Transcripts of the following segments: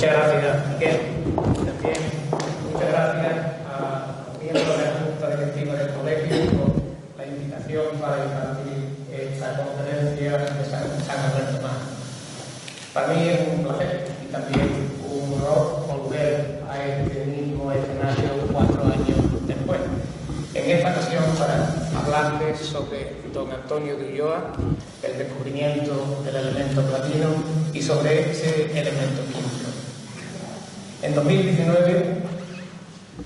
Muchas gracias, Miguel. También muchas gracias a los miembros de la Junta Directiva del Colegio por la invitación para impartir esta conferencia de San Alberto Magno. Para mí es un placer y también un honor volver a este mismo escenario 4 años después. En esta ocasión para hablarles sobre don Antonio de Ulloa, el descubrimiento del elemento platino y sobre ese elemento químico. En 2019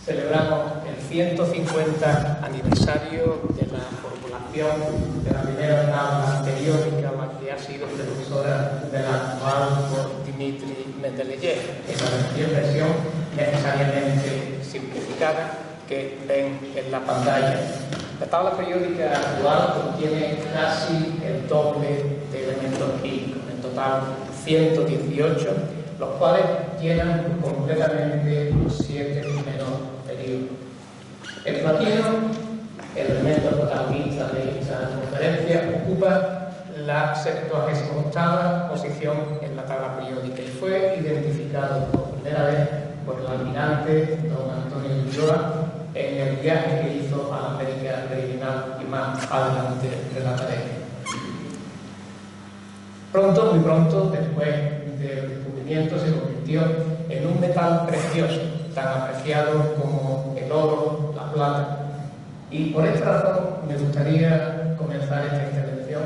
celebramos el 150 aniversario de la formulación de la primera tabla periódica, la que ha sido precursora de la actual por Dmitri Mendeleev, en la versión necesariamente simplificada que ven en la pantalla. La tabla periódica actual contiene casi el doble de elementos químicos, en total 118, los cuales llenan completamente los 7 primeros periodos. El platino, el elemento protagonista de esta conferencia, ocupa la 78ª posición en la tabla periódica y fue identificado por primera vez por el almirante don Antonio de Ulloa en el viaje que hizo a la América Meridional y más adelante relataré. Muy pronto, después del descubrimiento, se convirtió en un metal precioso, tan apreciado como el oro, la plata. Y por esta razón me gustaría comenzar esta intervención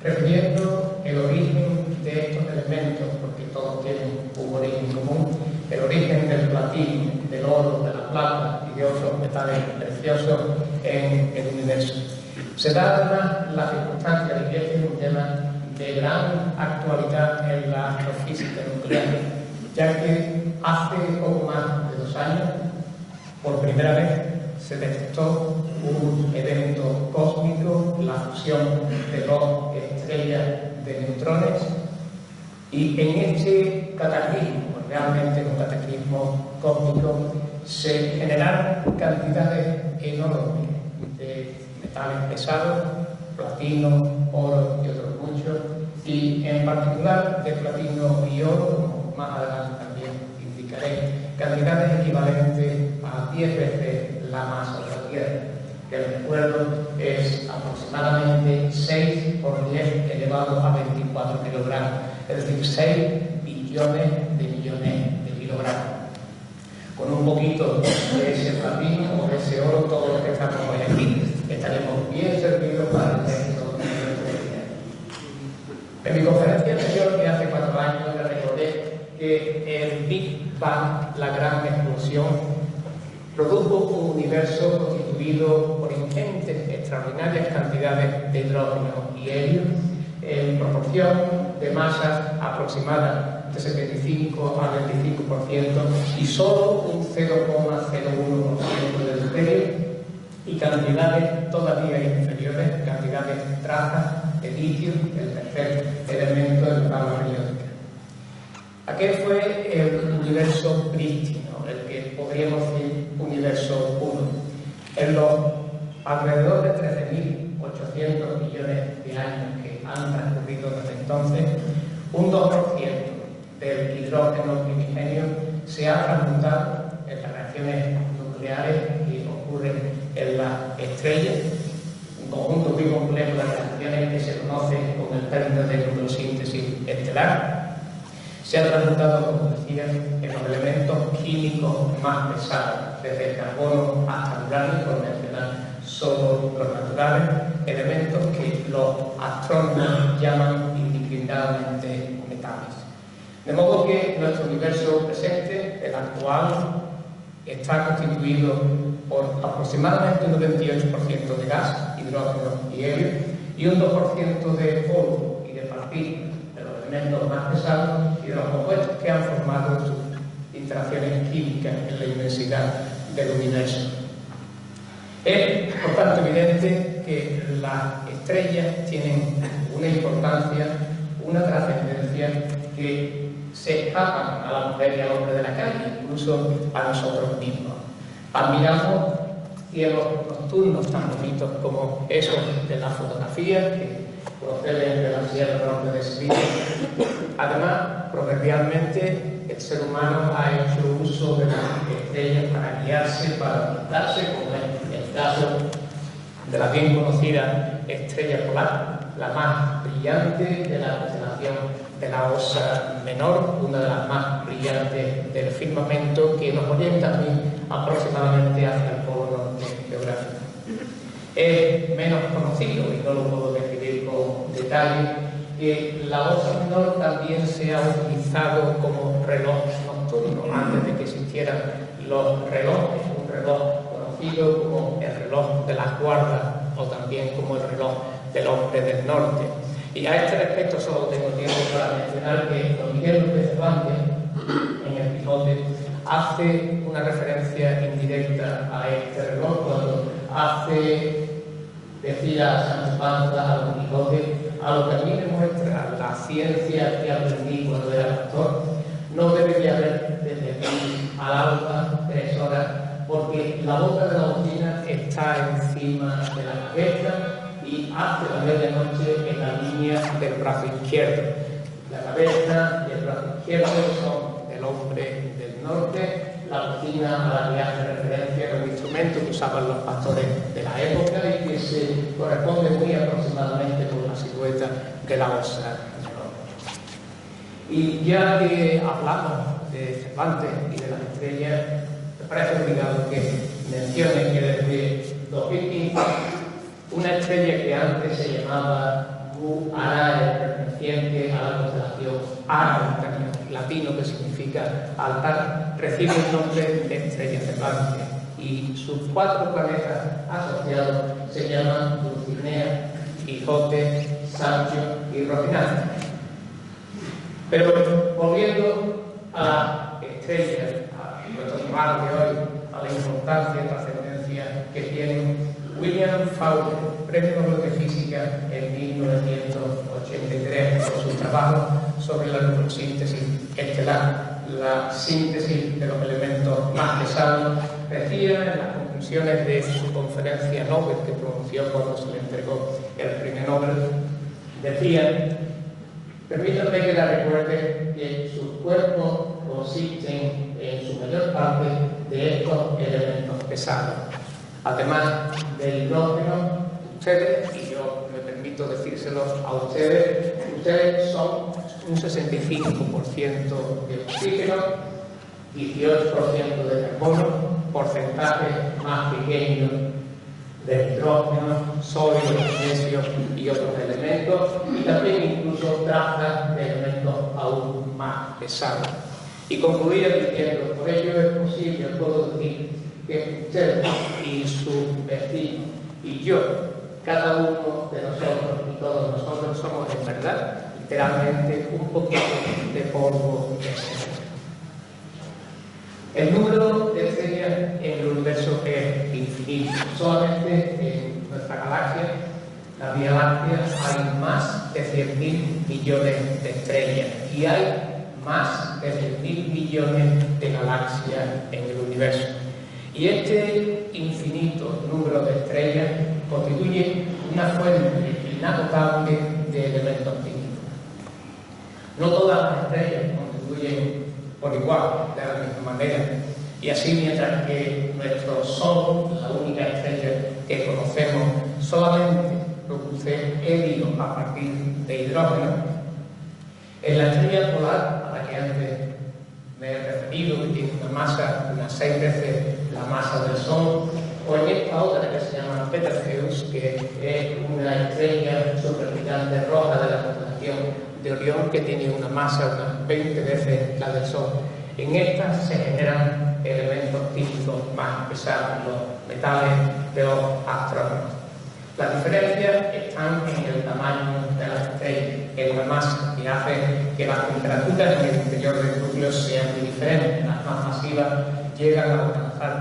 refiriendo el origen de estos elementos, porque todos tienen un origen común, el origen del platino, del oro, de la plata y de otros metales preciosos en el universo. Se da además la circunstancia de que este es un tema de gran actualidad en la astrofísica nuclear, ya que hace poco más de 2 años, por primera vez, se detectó un evento cósmico, la fusión de 2 estrellas de neutrones, y en este cataclismo, realmente un cataclismo cósmico, se generaron cantidades enormes de metales pesados, platino, oro y otros muchos, y en particular de platino y oro, como más adelante también indicaré, cantidades equivalentes a 10 veces la masa de la Tierra, que el recuerdo es aproximadamente 6 por 10 elevado a 24 kilogramos, es decir, 6 billones de millones de kilogramos. Con un poquito de ese platino o de ese oro, todos los que estamos hoy aquí estaremos bien servidos para el texto de En mi conferencia anterior, de hace 4 años, le recordé que el Big Bang, la gran explosión, produjo un universo constituido por ingentes, extraordinarias cantidades de hidrógeno y helio en proporción de masas aproximadas de 75 al 25% y solo un 0,01% de deuterio y cantidades todavía inferiores, cantidades de trazas de litio, el tercer elemento de la tabla periódica. Aquel fue el universo prístino, el que podríamos decir universo 1. En los alrededor de 13.800 millones de años que han transcurrido desde entonces, un 2% del hidrógeno primigenio se ha transmutado en las reacciones nucleares que ocurren en las estrellas, un conjunto muy complejo de reacciones que se conocen con el término de nucleosíntesis estelar. Se ha transmutado, como decía, en los elementos químicos más pesados, desde el carbono hasta el uranio, por mencionar solo los naturales, elementos que los astrónomos llaman indiscriminadamente metales. De modo que nuestro universo presente, el actual, está constituido por aproximadamente un 28% de gas, hidrógeno y helio, y un 2% de polvo y de partículas, de los elementos más pesados y de los compuestos que han formado sus interacciones químicas en la inmensidad del universo. Es, por tanto, evidente que las estrellas tienen una importancia, una trascendencia que se escapan a la mujer y al hombre de la calle, incluso a nosotros mismos. Admiramos cielos nocturnos tan bonitos como esos de la fotografía que proceden de la Sierra Norte de Sevilla, Además, proverbialmente, el ser humano ha hecho uso de las estrellas para guiarse, para orientarse, como es el caso de la bien conocida estrella polar, la más brillante de la constelación de la Osa Menor, una de las más brillantes del firmamento, que nos orienta también aproximadamente hacia el polo norte geográfico. Es menos conocido, y no lo puedo describir con detalle, que la Osa Menor también se ha utilizado como reloj nocturno antes de que existieran los relojes, un reloj conocido como el reloj de las guardas o también como el reloj del hombre del norte. Y a este respecto solo tengo tiempo para mencionar que don Miguel López Cervantes, en el Quijote, hace una referencia indirecta a este reloj cuando decía a Sancho Panza, a don Quijote: a lo que a mí me muestra la ciencia que aprendí cuando era pastor, no debe haber desde aquí al alba 3 horas, porque la boca de la bocina está encima de la cabeza y hace la medianoche en la línea del brazo izquierdo. La cabeza y el brazo izquierdo son del hombre del norte. La bocina a la que hace referencia era un instrumento que usaban los pastores de la época y que se corresponde muy aproximadamente con la silueta de la Osa Menor. Y ya que hablamos de Cervantes y de las estrellas, me parece obligado que mencione que desde 2015 una estrella que antes se llamaba Mu Arae, perteneciente a la constelación Ara, un término latino que significa altar, recibe el nombre de estrella Cervantes y sus 4 planetas asociados se llaman Dulcinea, Quijote, Sancho y Rocinante. Pero volviendo a la estrella, a nuestro trabajo de hoy, a la importancia y trascendencia que tiene William Fowler, Premio Nobel de Física en 1983, por su trabajo sobre la nucleosíntesis estelar, la síntesis de los elementos más pesados, decía en las conclusiones de su conferencia Nobel que pronunció cuando se le entregó el Premio Nobel, decía: permítanme que la recuerde que sus cuerpos consisten en su mayor parte de estos elementos pesados. Además del hidrógeno, ustedes, y yo me permito decírselo a ustedes, ustedes son un 65% de oxígeno, 18% de carbono, porcentaje más pequeño de hidrógeno, sodio, magnesio y otros elementos, y también incluso trazas de elementos aún más pesados. Y concluía diciendo: por ello es posible, puedo decir, que usted y su vecino y yo, cada uno de nosotros y todos nosotros somos en verdad, literalmente, un poquito de polvo de estrellas. El número de estrellas en el universo es infinito. Solamente en nuestra galaxia, la Vía Láctea, hay más de 100.000 millones de estrellas y hay más de 100.000 millones de galaxias en el universo. Y este infinito número de estrellas constituye una fuente inagotable de elementos químicos. No todas las estrellas contribuyen por igual, de la misma manera, y así mientras que nuestro Sol, la única estrella que conocemos, solamente produce helio a partir de hidrógeno, en la estrella polar, a la que antes me he referido, que tiene una masa unas 6 veces la masa del Sol, o en esta otra que se llama Betelgeuse, que es una estrella supergigante roja de la constelación de Orión, que tiene una masa unas 20 veces la del Sol. En estas se generan elementos químicos más pesados, los metales de los astrónomos. Las diferencias están en el tamaño de las estrellas, en la masa, que hace que las temperaturas en el interior del núcleo sean muy diferentes. Las más masivas llegan a alcanzar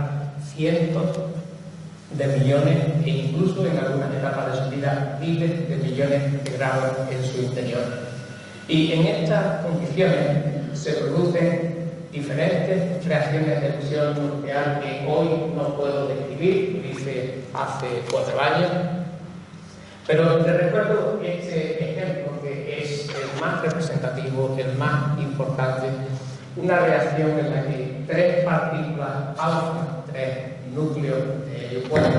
cientos de millones e incluso en algunas etapas de su vida miles de millones de grados en su interior. Y en estas condiciones se producen diferentes reacciones de fusión nuclear que hoy no puedo describir, lo hice hace 4 años, pero te recuerdo este ejemplo que porque es el más representativo, el más importante, una reacción en la que tres partículas alfa, tres núcleos de helio 4,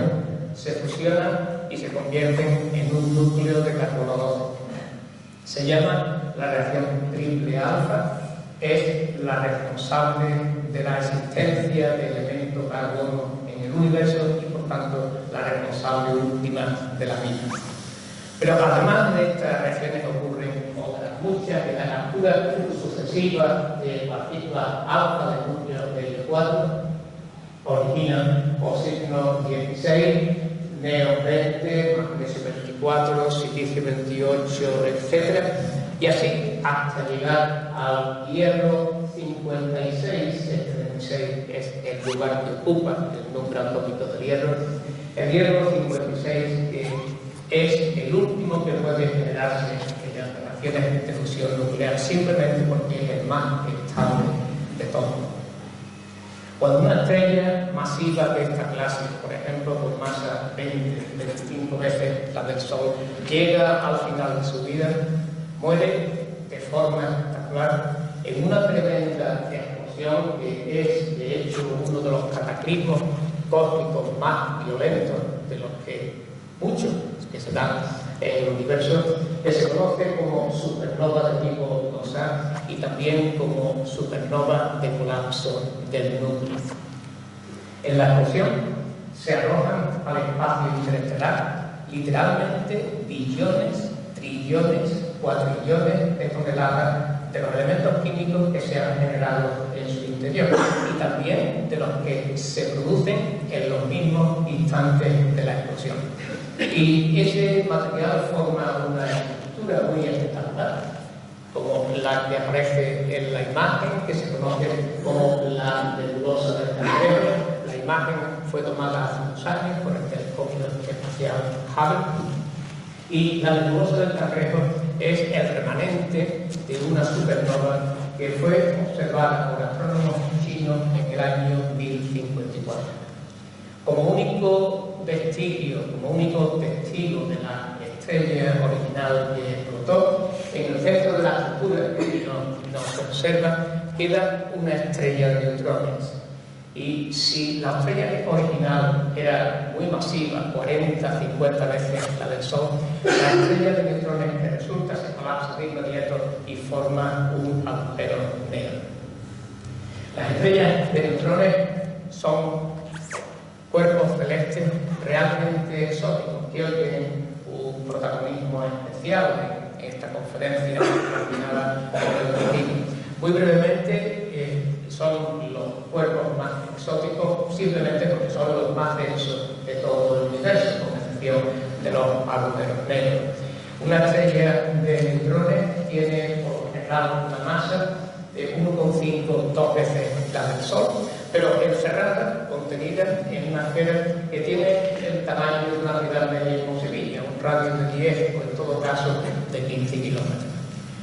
se fusionan y se convierten en un núcleo de carbono 2. Se llama la reacción triple alfa, es la responsable de la existencia de elementos carbono en el universo y por tanto la responsable última de la vida. Pero además de estas reacciones ocurren otras muchas, que la captura sucesiva de partículas alfa del núcleo de helio 4 originan oxígeno 16, neón 20, magnesio 24, silicio 28, etc. Y así hasta llegar al hierro 56. Este 26 es el lugar que ocupa el número atómico del hierro. El hierro 56 es el último que puede generarse en las reacciones de fusión nuclear, simplemente porque es el más estable de todos. Cuando una estrella masiva de esta clase, por ejemplo, con masa 20-25 veces la del Sol, llega al final de su vida, muere de forma espectacular en una tremenda explosión que es, de hecho, uno de los cataclismos cósmicos más violentos de los que muchos que se dan en el universo, que se conoce como supernova de tipo 2A y también como supernova de colapso del núcleo. En la explosión se arrojan al espacio interestelar literalmente billones, trillones, cuatrillones de toneladas de los elementos químicos que se han generado en su interior y también de los que se producen en los mismos instantes de la explosión. Y ese material forma una estructura muy espectacular, como la que aparece en la imagen, que se conoce como la nebulosa del Cangrejo. La imagen fue tomada hace unos años por el telescopio espacial Hubble. Y la nebulosa del Cangrejo es el remanente de una supernova que fue observada por astrónomos chinos en el año 1054. Como único testigo de la estrella original que explotó, en el centro de la estructura que nos observa queda una estrella de neutrones. Y si la estrella original era muy masiva, 40, 50 veces la del Sol, la estrella de neutrones que resulta se colapsa de inmediato y forma un agujero negro. Las estrellas de neutrones son cuerpos celestes realmente exóticos que hoy tienen un protagonismo especial en esta conferencia coordinada por el Latino. Muy brevemente, son los cuerpos más exóticos simplemente porque son los más densos de todo el universo, con excepción de los agujeros negros. Una estrella de neutrones tiene por lo general una masa de 1,5, 2 veces la del Sol, pero encerrada, contenida en una esfera que tiene el tamaño de una ciudad media como Sevilla, un radio de 10 o en todo caso de 15 kilómetros.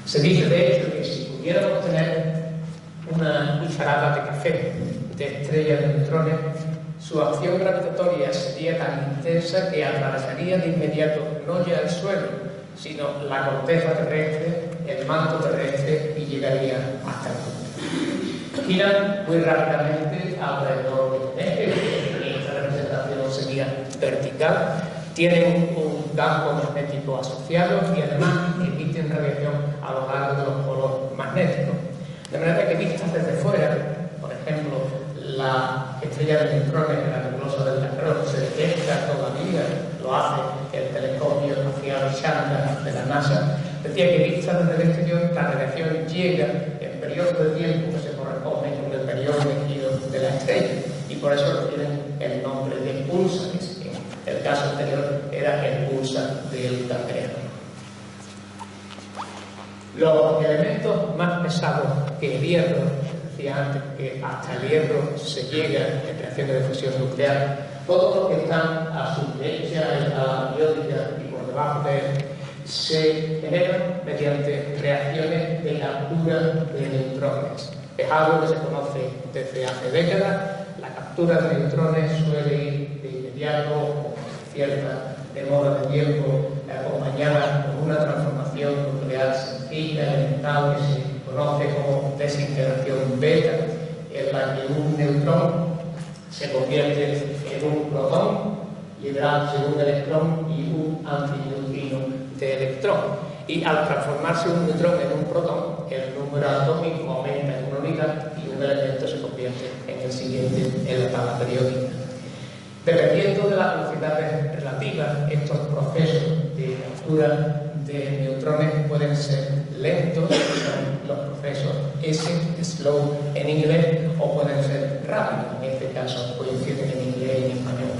Se dice de hecho que si pudiéramos tener una cucharada de café de estrellas de neutrones, su acción gravitatoria sería tan intensa que atravesaría de inmediato no ya el suelo, sino la corteza terrestre, el manto terrestre y llegaría hasta el mundo. Giran muy rápidamente alrededor del eje, y esta representación sería vertical. Tienen un campo magnético asociado y además emiten radiación a lo largo de los polos magnéticos. De manera que vistas desde fuera, por ejemplo, la estrella de neutrones de la nebulosa del Cangrejo se detecta todavía, lo hace el telescopio espacial Chandra de la NASA. Decía que vistas desde el exterior, la radiación llega en periodos de tiempo que se corresponden con el periodo de giro de la estrella y por eso tienen el nombre de púlsares. En el caso anterior era el púlsar del Cangrejo. Los elementos más pesados que el hierro, decía antes que hasta el hierro se llega en reacciones de fusión nuclear, todos los que están a su derecha en la periódica y por debajo de él, se generan mediante reacciones de captura de neutrones. Es algo que se conoce desde hace décadas. La captura de neutrones suele ir de inmediato o con cierta demora de tiempo acompañada por una transformación nuclear propiedad sencilla, elemental, que se conoce como desintegración beta, en la que un neutrón se convierte en un protón, liberándose un electrón y un antineutrino de electrón. Y al transformarse un neutrón en un protón, el número atómico aumenta en una unidad y un elemento se convierte en el siguiente en la tabla periódica. Dependiendo de las velocidades relativas, estos procesos de captura de neutrones pueden ser lentos, son los procesos slow en inglés, o pueden ser rápidos, en este caso coinciden en inglés y en español,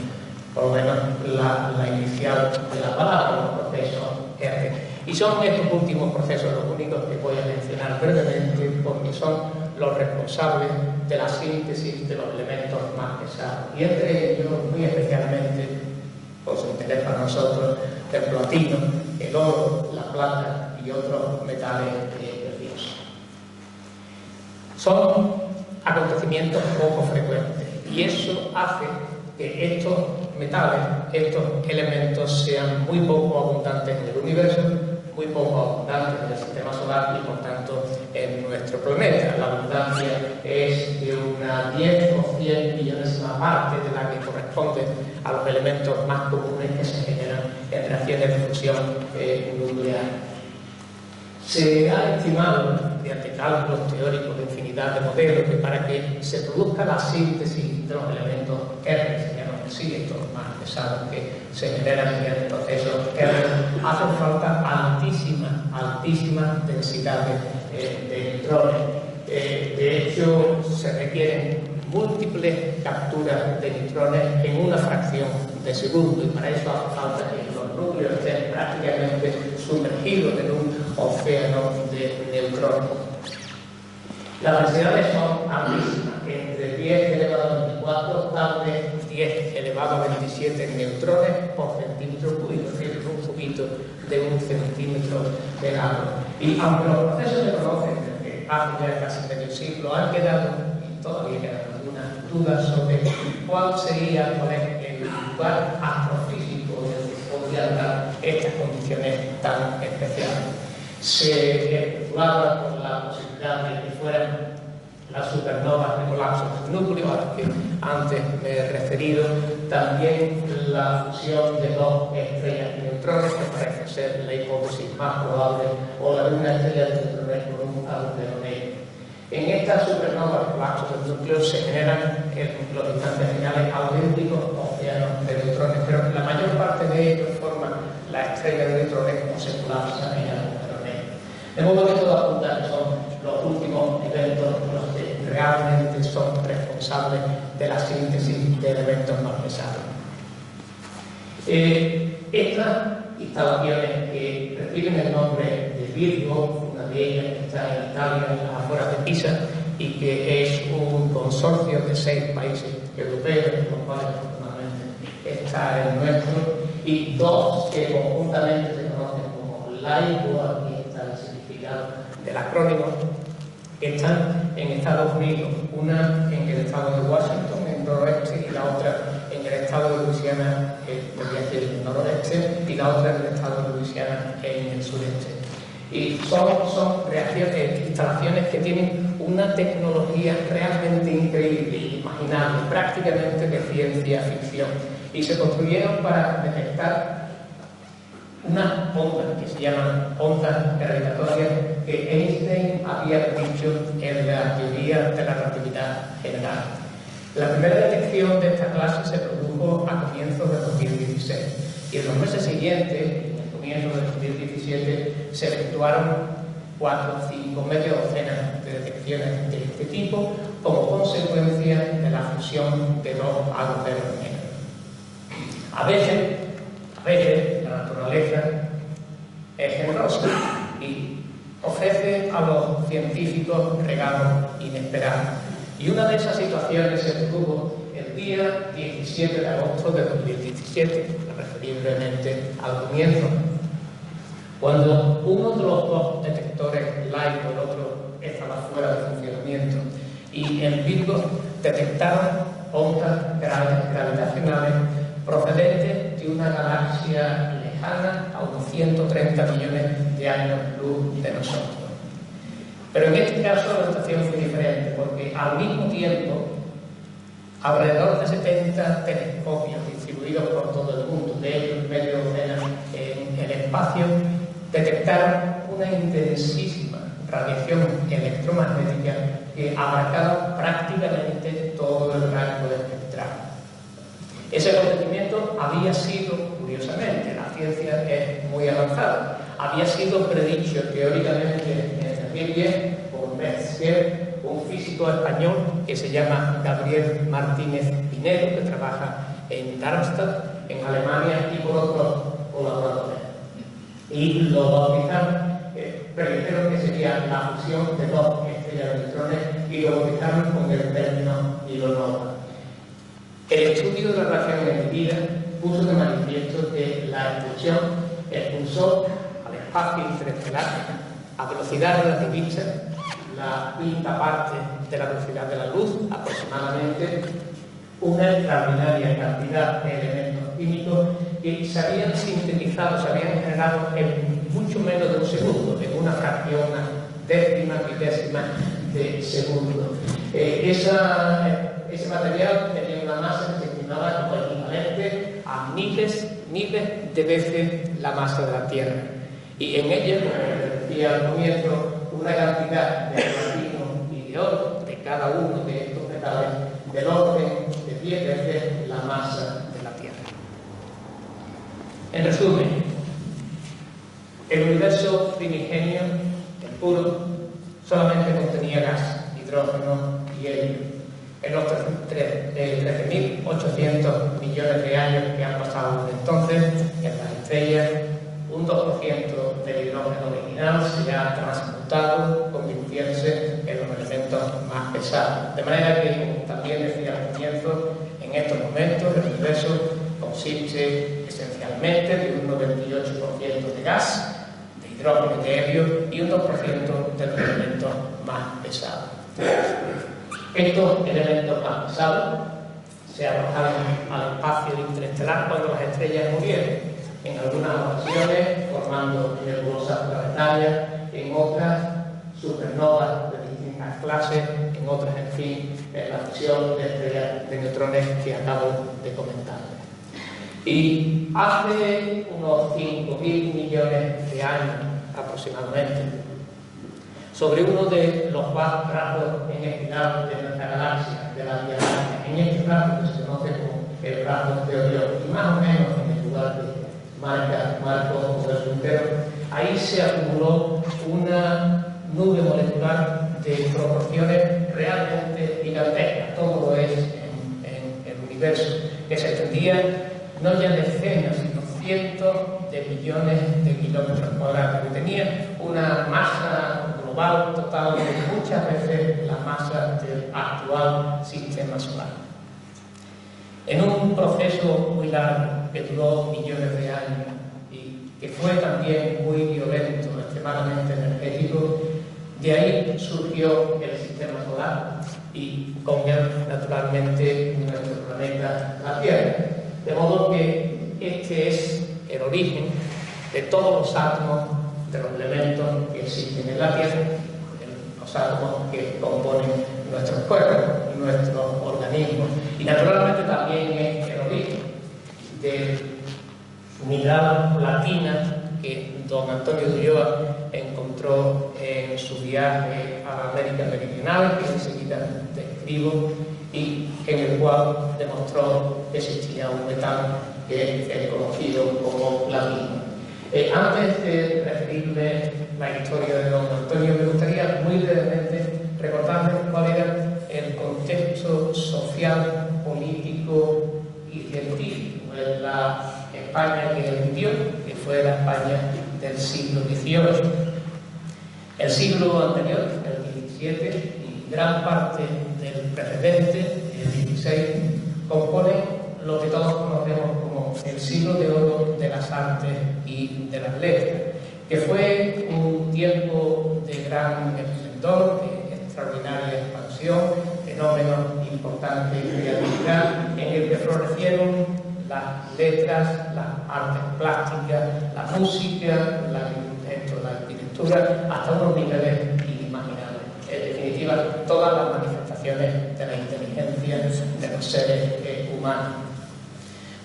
por lo menos la inicial de la palabra, los procesos R. Y son estos últimos procesos los únicos que voy a mencionar brevemente, porque son los responsables de la síntesis de los elementos más pesados. Y entre ellos, muy especialmente, por su interés para nosotros, el platino, el oro, la plata y otros metales preciosos. Son acontecimientos poco frecuentes y eso hace que estos metales, estos elementos sean muy poco abundantes en el universo, muy poco abundantes en el sistema solar y por tanto en nuestro planeta. La abundancia es de una 10 o 100 millonésima parte de la que corresponde a los elementos más comunes que se generan en reacciones de fusión nuclear. Se ha estimado, mediante cálculos teóricos de infinidad de modelos, que para que se produzca la síntesis de los elementos R, se llaman así, estos más pesados que se generan mediante procesos R, hacen falta altísimas densidades de neutrones. De hecho, se requieren múltiples capturas de neutrones en una fracción de segundo, y para eso hace falta que los núcleos estén prácticamente sumergidos en un océano de neutrones. Las densidades son amplísimas, entre 10 elevado a 24 hasta 10 elevado a 27 neutrones por centímetro cúbico, es decir, un poquito de un centímetro de largo. Y aunque los procesos se conocen desde hace ya casi medio siglo, han quedado, y todavía quedan algunas dudas sobre cuál es el lugar astrofísico en el que podrían dar estas condiciones tan especiales. Se especulaba con la posibilidad de que fueran las supernovas de colapso del núcleo, a las que antes me he referido, también la fusión de dos estrellas de neutrones, que parece ser la hipótesis más probable, o la de una estrella de neutrones con un agujero negro. En estas supernovas de colapso del núcleo se generan en los instantes finales auténticos océanos de neutrones, pero la mayor parte de ellos forman la estrella de neutrones o se colapsa en el agujero negro. De modo que todo apunta que son los últimos eventos los que realmente son responsables de la síntesis de elementos más pesados. Estas instalaciones que reciben el nombre de Virgo, una de ellas que está en Italia, en las afueras de Pisa, y que es un consorcio de 6 países europeos, de los cuales afortunadamente está el nuestro, y 2 que conjuntamente se conocen como LIGO, aquí está el significado del acrónimo, que están en Estados Unidos, una en el estado de Washington, en el noroeste, y la otra en el estado de Luisiana, en el noroeste, y la otra en el estado de Luisiana, en el sureste. Y son instalaciones que tienen una tecnología realmente increíble, inimaginable, prácticamente de ciencia ficción, y se construyeron para detectar unas ondas que se llaman ondas gravitatorias que Einstein había dicho en la teoría de la relatividad general. La primera detección de esta clase se produjo a comienzos de 2016 y en los meses siguientes, en el comienzo de 2017, se efectuaron 4 o 5, media docena de detecciones de este tipo como consecuencia de la fusión de dos agujeros negros. A veces la naturaleza es generosa y ofrece a los científicos regalos inesperados. Y una de esas situaciones se produjo el día 17 de agosto de 2017, me referí brevemente al comienzo, cuando uno de los dos detectores LIGO, el otro estaba fuera de funcionamiento, y en Virgo detectaron ondas gravitacionales procedentes de una galaxia lejana lejana, a unos 130 millones de años luz de nosotros. Pero en este caso la situación fue diferente, porque al mismo tiempo, alrededor de 70 telescopios distribuidos por todo el mundo, de ellos medio docena en el espacio, detectaron una intensísima radiación electromagnética que abarcaba prácticamente todo el rango espectral. Ese acontecimiento había sido, curiosamente, la ciencia es muy avanzada, había sido predicho teóricamente en el 2010 por Mercier, un físico español que se llama Gabriel Martínez Pinedo, que trabaja en Darmstadt, en Alemania, y por otros colaboradores. Y lo bautizaron, predijeron que sería la fusión de dos estrellas de neutrones y lo bautizaron con el término kilonova. El estudio de la radiación emitida puso de manifiesto que la explosión expulsó al espacio interestelar a velocidad relativista la quinta parte de la velocidad de la luz, aproximadamente, una extraordinaria cantidad de elementos químicos que se habían sintetizado, se habían generado en mucho menos de un segundo, en una fracción, una décima, milésima de segundo. Ese material tenía una masa que se estimaba como equivalente a miles de veces la masa de la Tierra. Y en ella, como decía al comienzo, una cantidad de platino y de oro de cada uno de estos metales del orden de 10 veces la masa de la Tierra. En resumen, el universo primigenio, el puro, solamente contenía gas, hidrógeno y helio. En los 13.800 millones de años que han pasado desde entonces, en las estrellas, un 2% del hidrógeno original se ha transmutado, convirtiéndose en los elementos más pesados. De manera que, como también decía al comienzo, en estos momentos el universo consiste esencialmente de un 98% de gas, de hidrógeno y de helio, y un 2% de los elementos más pesados. Estos elementos más pesados se arrojaron al espacio interestelar cuando las estrellas murieron, en algunas ocasiones formando nebulosas planetarias, en otras supernovas de distintas clases, en otras, en fin, en la fusión de estrellas de neutrones que acabo de comentar. Y hace unos 5.000 millones de años aproximadamente, sobre uno de los brazos en espiral de nuestra galaxia, de la Vía Láctea, en este brazo que se conoce como el brazo de Orión, y más o menos en el lugar que marco como el puntero, ahí se acumuló una nube molecular de proporciones realmente gigantescas, todo lo es en el universo, que se extendía no ya decenas, sino cientos de millones de kilómetros cuadrados, que tenía una masa global total de muchas veces la masa del actual sistema solar. En un proceso muy largo, que duró millones de años y que fue también muy violento, extremadamente energético, de ahí surgió el sistema solar y con él, naturalmente, nuestro planeta, la Tierra. De modo que este es el origen de todos los átomos, de los elementos que existen en la Tierra, los átomos que componen nuestros cuerpos, nuestros organismos. Y naturalmente también es el origen de unidad latina que don Antonio de Ulloa encontró en su viaje a América Meridional, que enseguida describo, y en el cual demostró que existía un metal que es conocido como platino. Antes de referirle la historia de don Antonio, me gustaría muy brevemente recordarles cuál era el contexto social, político y científico en la España que él vivió, que fue la España del siglo XVIII. El siglo anterior, el XVII, y gran parte del precedente, el XVI, componen lo que todos conocemos como el siglo de oro de las artes y de las letras, que fue un tiempo de gran esplendor, de extraordinaria expansión, fenómenos importantes de creatividad, en el que florecieron las letras, las artes plásticas, la música, la arquitectura, hasta unos niveles inimaginables. En definitiva, todas las manifestaciones de la inteligencia de los seres humanos.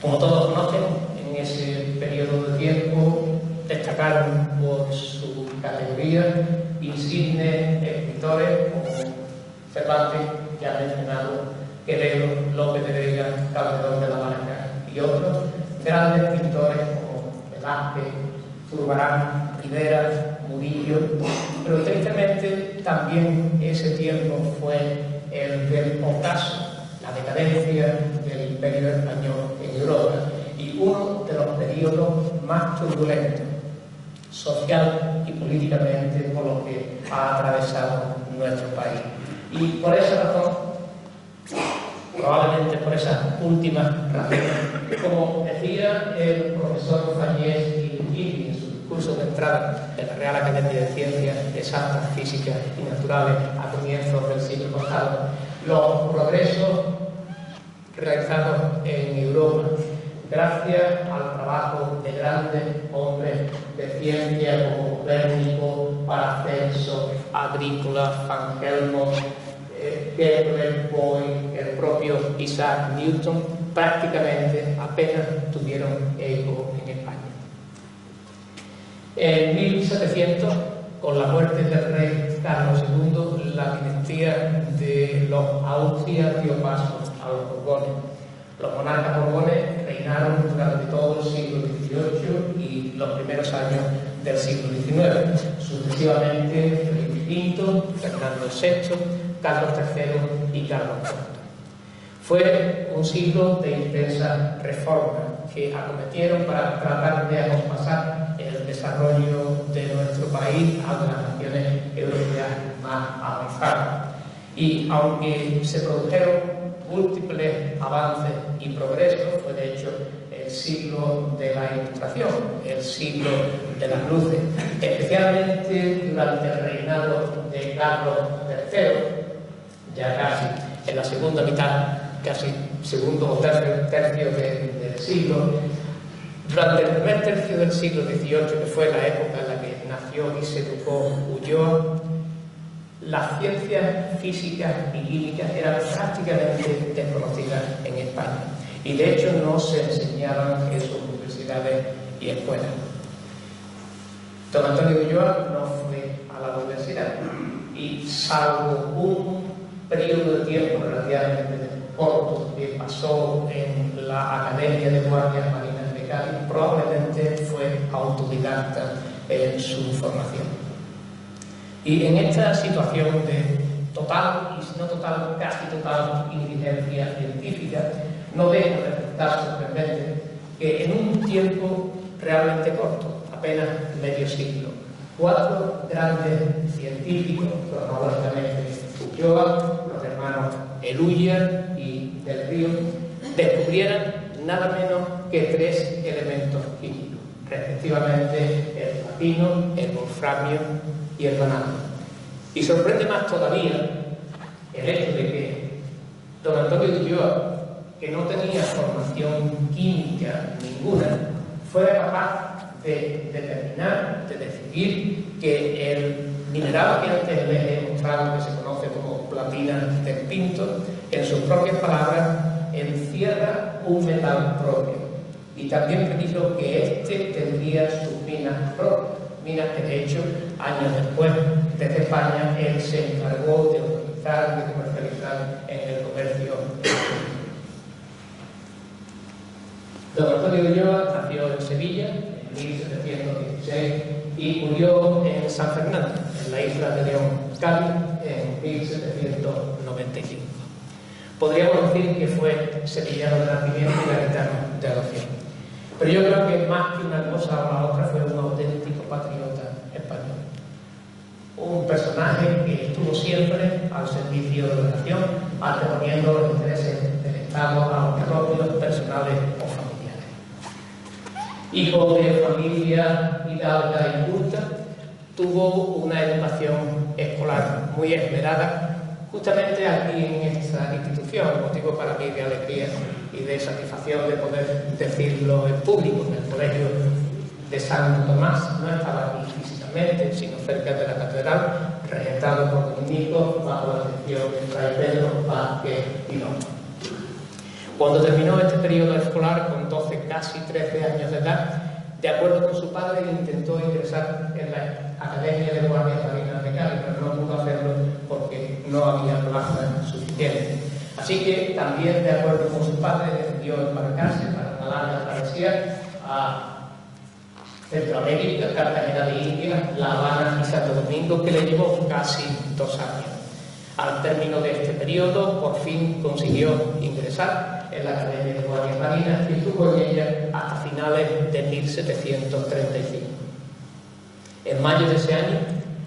Como todos conocen, en ese periodo de tiempo destacaron por su categoría insignes escritores como Cervantes, ya mencionado, Quevedo, López de Vega, Calderón de la Barca y otros grandes pintores como Velázquez, Zurbarán, Rivera, Murillo, pero tristemente también ese tiempo fue el del ocaso, la decadencia del Imperio Español en Europa y uno de los periodos más turbulentos, social y políticamente, por lo que ha atravesado nuestro país. Y por esa razón, probablemente por esas últimas razones, como decía el profesor Fallés y en su discurso de entrada de la Real Academia de Ciencias Exactas, Físicas y Naturales a comienzos del siglo pasado, los progresos realizados en Europa, gracias al trabajo de grandes hombres de ciencia como Copérnico, Paracelso, Agrícola, Van Helmont, Kepler, Boyle, el propio Isaac Newton, prácticamente apenas tuvieron eco en España. En 1700, con la muerte del rey Carlos II, la dinastía de los Austria dio paso a los Borbones. Los monarcas borbones reinaron durante todo el siglo XVIII y los primeros años del siglo XIX. Sucesivamente, Felipe V, Fernando VI, Carlos III y Carlos IV. Fue un siglo de intensas reformas que acometieron para tratar de acompasar el desarrollo de nuestro país a las naciones europeas más avanzadas. Y aunque se produjeron múltiples avances y progresos, fue de hecho el siglo de la Ilustración, el siglo de las luces, especialmente durante el reinado de Carlos III, ya casi en la segunda mitad, casi segundo o tercio del siglo. Durante el primer tercio del siglo XVIII, que fue la época en la que nació y se educó Ulloa, las ciencias físicas y químicas eran prácticamente desconocidas en España y de hecho no se enseñaban en sus universidades y escuelas. Don Antonio de Ulloa no fue a la universidad y, salvo un periodo de tiempo relativamente corto que pasó en la Academia de Guardias Marinas de Cádiz, probablemente fue autodidacta en su formación. Y en esta situación de total, y si no total, casi total indigencia científica, no deja de resultar sorprendente que en un tiempo realmente corto, apenas medio siglo, 4 grandes científicos, cronológicamente Ulloa, los hermanos Eluyer y Del Río, descubrieran nada menos que 3 elementos químicos, respectivamente el platino, el wolframio y el vanadio. Y sorprende más todavía el hecho de que don Antonio de Ulloa, que no tenía formación química ninguna, fuera capaz de determinar, de decidir que el mineral que antes les he mostrado, que se conoce como platina del Pinto, en sus propias palabras, encierra un metal propio. Y también predijo que éste tendría sus minas propias. Minas que, de hecho, años después, desde España, él se encargó de utilizar, de comercializar en el comercio. Don Antonio de Ulloa nació en Sevilla en 1716 y murió en San Fernando, en la isla de León, Cádiz, en 1795. Podríamos decir que fue sevillano de nacimiento y gaditano de adopción. Pero yo creo que más que una cosa o la otra fue un auténtico patriota español. Un personaje que estuvo siempre al servicio de la nación, anteponiendo los intereses del Estado a los propios personales o familiares. Hijo de familia hidalga y culta, tuvo una educación escolar muy esmerada, justamente aquí en esta institución, motivo para mí de alegría y de satisfacción de poder decirlo en público. El colegio de Santo Tomás no estaba aquí físicamente, sino cerca de la catedral, regentado por dominicos bajo la dirección de Fray Pedro Vázquez y López. Cuando terminó este periodo escolar, con 12, casi 13 años de edad, de acuerdo con su padre, intentó ingresar en la Academia de Guardias Marinas de Cádiz, pero no pudo hacerlo porque no había plazas suficientes. Así que, también de acuerdo con su padre, decidió embarcarse para una larga travesía a Centroamérica, Cartagena de Indias, La Habana y Santo Domingo, que le llevó casi 2 años. Al término de este periodo, por fin consiguió ingresar en la Academia de Guardias Marinas y estuvo en ella hasta finales de 1735. En mayo de ese año,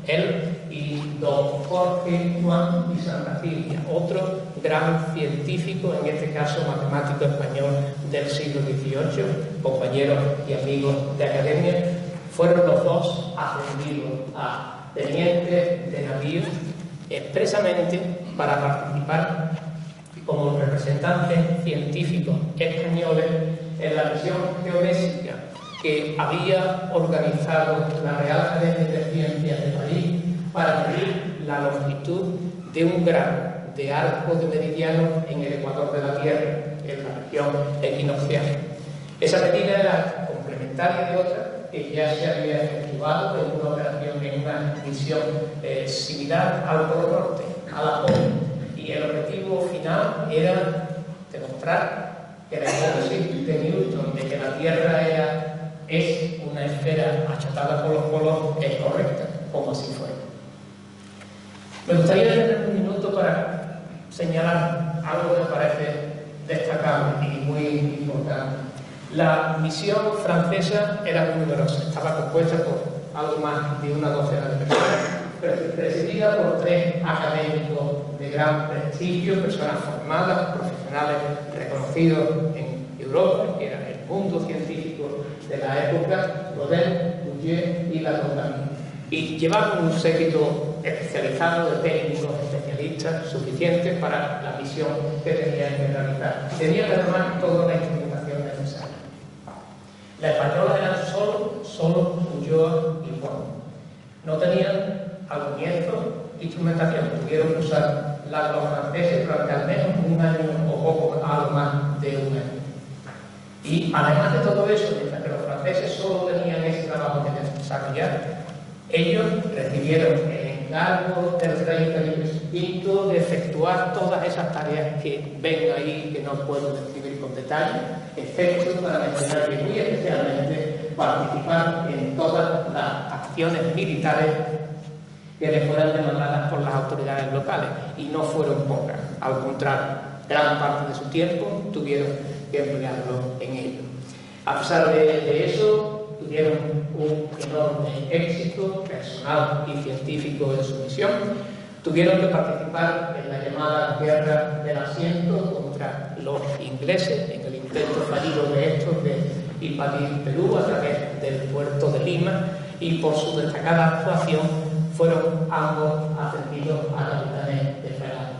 él y don Jorge Juan y Santa Cilia, otro gran científico, en este caso matemático español del siglo XVIII, compañeros y amigos de academia, fueron los dos ascendidos a tenientes de navío expresamente para participar como representantes científicos españoles en la misión geodésica que había organizado la Real Academia de Ciencias de París para medir la longitud de un grado de arco de meridiano en el ecuador de la Tierra, en la región equinoccial. Esa medida era complementaria de otra que ya se había efectuado en una operación, en una misión similar al Polo Norte, a la Polo. Y el objetivo final era demostrar que la hipótesis de Newton de que la Tierra es una esfera achatada por los polos es correcta, como así fue. Me gustaría tener un minuto para señalar algo que me parece destacable y muy importante. La misión francesa era muy numerosa, estaba compuesta por algo más de una docena de personas, presidida por 3 académicos de gran prestigio, personas formadas, profesionales reconocidos en Europa, que era el mundo científico de la época, Godel, Bouguer y Lacordani. Y llevaban un séquito especializado de técnicos especialistas suficientes para la misión que tenían que realizar. Tenían además toda la instrumentación necesaria. La española eran solo Ulloa y Juan. No tenían al comienzo instrumentación, tuvieron que usar los franceses durante al menos un año o poco, algo más de un año. Y además de todo eso, mientras que los franceses solo tenían ese trabajo que desarrollar, ellos recibieron el encargo del rey Felipe V de efectuar todas esas tareas que ven ahí, que no puedo describir con detalle, excepto para mencionar que muy especialmente participar en todas las acciones militares que le fueran demandadas por las autoridades locales, y no fueron pocas. Al contrario, gran parte de su tiempo tuvieron que emplearlo en ello. A pesar de eso, tuvieron un enorme éxito personal y científico en su misión. Tuvieron que participar en la llamada Guerra del Asiento contra los ingleses, en el intento fallido de estos de invadir Perú a través del puerto de Lima, y por su destacada actuación fueron ambos ascendidos a capitanes de fragata.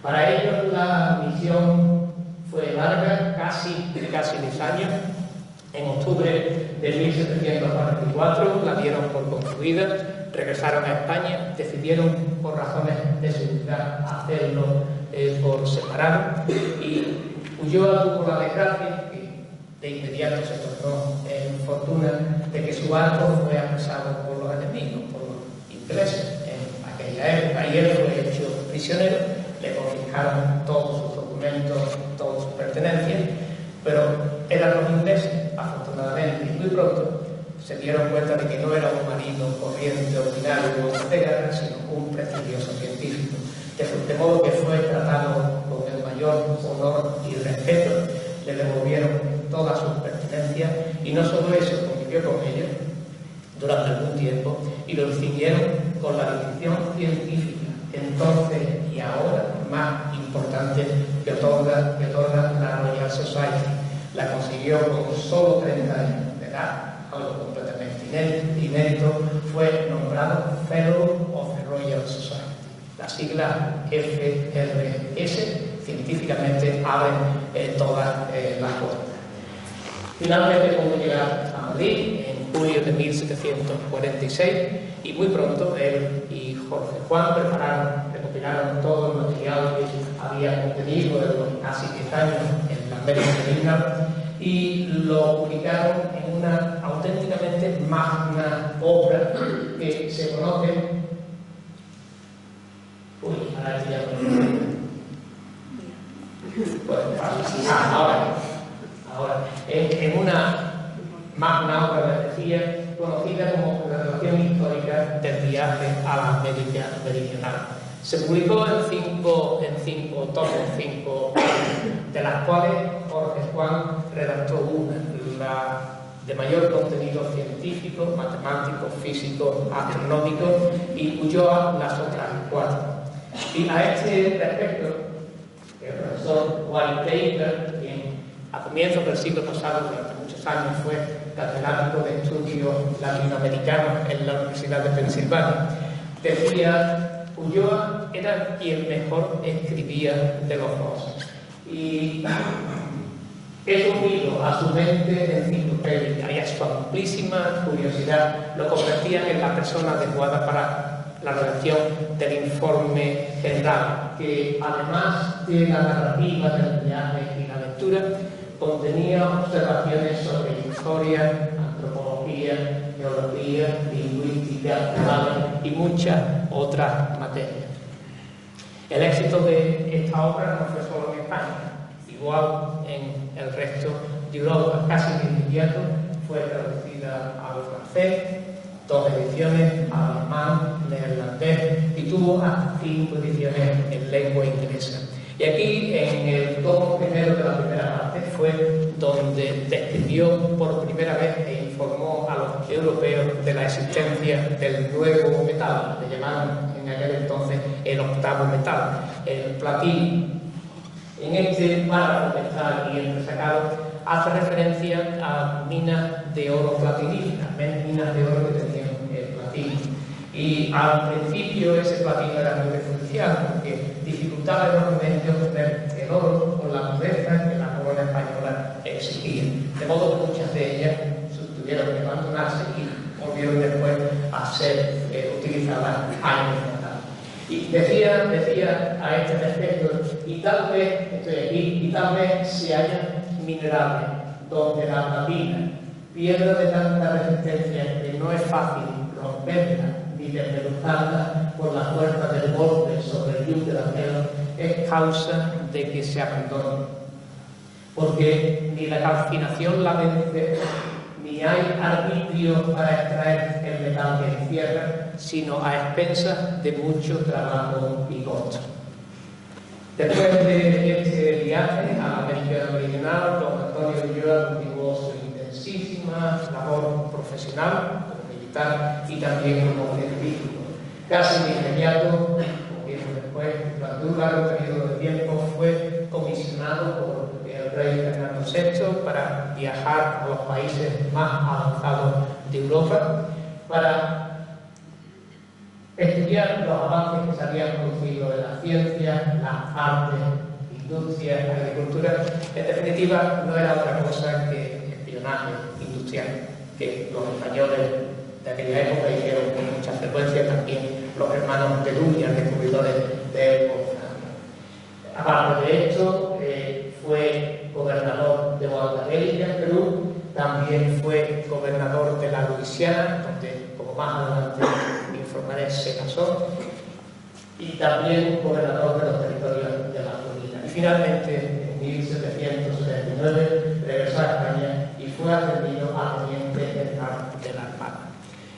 Para ellos la misión fue larga, casi 10 años. En octubre de 1744 la dieron por concluida, regresaron a España, decidieron por razones de seguridad hacerlo por separado, y Ulloa tuvo la desgracia, que de inmediato se tornó en fortuna, de que su barco fue apresado por los enemigos, por los ingleses en aquella época, y él fue hecho prisionero. Le confiscaron todos sus documentos, todas sus pertenencias, pero eran los ingleses, afortunadamente, y muy pronto se dieron cuenta de que no era un marino corriente ordinario de guerra, sino un prestigioso científico, de modo que fue tratado con el mayor honor y respeto. Le devolvieron todas sus pertenencias, y no solo eso, convivió con ellos durante algún tiempo y lo distinguieron con la distinción científica entonces y ahora más importante que otorga la Royal Society. La consiguió con solo 30 años de edad, algo completamente inédito. Fue nombrado Fellow of the Royal Society. La sigla FRS científicamente abren todas las puertas. Finalmente pudo llegar a Madrid en julio de 1746 y muy pronto él y Jorge Juan recopilaron todo el material que había contenido de los casi 10 años en la América Meridional y lo publicaron en una auténticamente magna obra que se conoce. Ahora, en una magna obra, decía, conocida como la relación histórica del viaje a la América Meridional. Se publicó en cinco tomos, de las cuales Jorge Juan redactó una, la de mayor contenido científico, matemático, físico, astronómico, y Ulloa las otras 4. Y a este respecto, el profesor Wally Baker, quien a comienzos del siglo pasado, durante muchos años, fue catedrático de estudios latinoamericanos en la Universidad de Pensilvania, decía: Ulloa era quien mejor escribía de los dos. Y eso unido a su mente enciclopédica y a su amplísima curiosidad lo convertían en la persona adecuada para la redacción del informe general, que además de la narrativa del viaje y la lectura, contenía observaciones sobre historia, antropología, geología, lingüística, y muchas otras materias. El éxito de esta obra no fue solo en España, igual en el resto de Europa. Casi de inmediato fue traducida al francés, 2 ediciones, al alemán, neerlandés, y tuvo hasta 5 ediciones en lengua inglesa. Y aquí, en el tomo primero de la primera parte, fue donde describió por primera vez e informó a los europeos de la existencia del nuevo metal, que llamaban en aquel entonces el octavo metal, el platino. En este párrafo que está aquí entresacado, hace referencia a minas de oro platiníferas, minas de oro que tenían el platino. Y al principio ese platino era muy perjudicial porque dificultaba enormemente obtener el oro con la pobreza que la corona española exigía. De modo que muchas de ellas tuvieron que abandonarse y volvieron después a ser utilizadas años más tarde. Y decía a este respecto, y tal vez, estoy aquí, y tal vez se hallan minerales donde la platina, piedra de tanta resistencia que no es fácil romperla ni desmenuzarla por la fuerza del golpe sobre el yunque de acero, es causa de que se abandone. Porque ni la calcinación la vence, ni hay arbitrio para extraer el metal que encierra, sino a expensas de mucho trabajo y costo. Después de este viaje a la América Meridional, don Antonio Ulloa continuó su intensísima labor profesional como militar y también como científico. Casi de inmediato, un tiempo después, durante un largo periodo de tiempo, fue comisionado por el rey Fernando VI para viajar a los países más avanzados de Europa para estudiar los avances que se habían producido en la ciencia, las artes, industria, agricultura. En definitiva, no era otra cosa que espionaje industrial, que los españoles de aquella época hicieron con mucha frecuencia, también los hermanos de Luña, descubridores de Wolfram. Aparte de esto, fue gobernador de Huancavelica, en Perú, también fue gobernador de la Luisiana, donde, como más adelante informaré, se casó, y también gobernador de los territorios de la Florida. Y finalmente, en 1779, regresó a España y fue ascendido a teniente general de la Armada.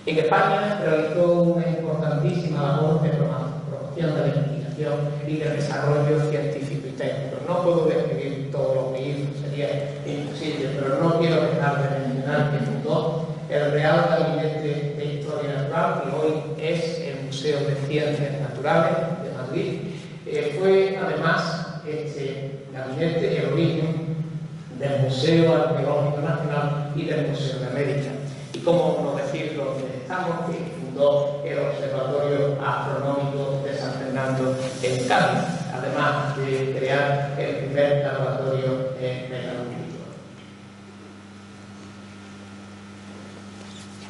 En España realizó una importantísima labor de promoción de la investigación y de desarrollo científico y técnico. No puedo describir todo lo que hizo, sería imposible, pero no quiero dejar de mencionar que fundó el Real Gabinete de Historia Natural, que hoy es el Museo de Ciencias Naturales de Madrid. Fue además este gabinete el origen del Museo Arqueológico Nacional y del Museo de América. Y cómo no decirlo, donde estamos, que fundó el Observatorio Astronómico de San Fernando en Cádiz. además de crear el primer laboratorio metalúrgico.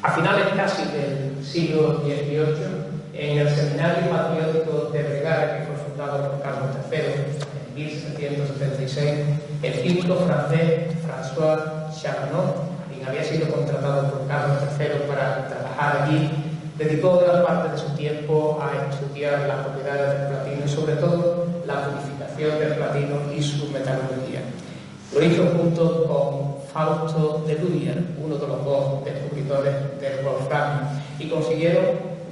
A finales casi del siglo XVIII, en el Seminario Patriótico de Vergara, que fue fundado por Carlos III en 1776, el químico francés François Charbonneau, quien había sido contratado por Carlos III para trabajar allí, dedicó gran parte de su tiempo a estudiar las propiedades del platino y sobre todo la purificación del platino y su metalurgia. Lo hizo junto con Fausto de Luyer, uno de los dos descubridores del wolframio, y consiguieron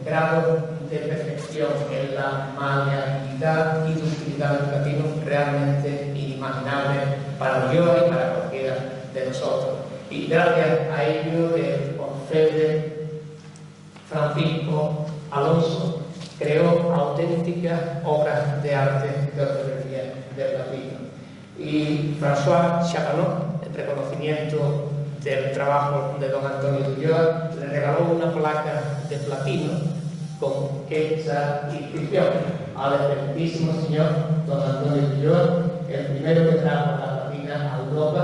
grados de perfección en la maleabilidad y ductilidad del platino realmente inimaginables para Ulloa y para cualquiera de nosotros. Y gracias a ello, el orfebre Francisco Alonso creó auténticas obras de arte de orfebrería de platino. Y François Charbonneau, en reconocimiento del trabajo de don Antonio de Ulloa, le regaló una placa de platino con esta inscripción: al excelentísimo señor don Antonio de Ulloa, el primero que trajo la platina a Europa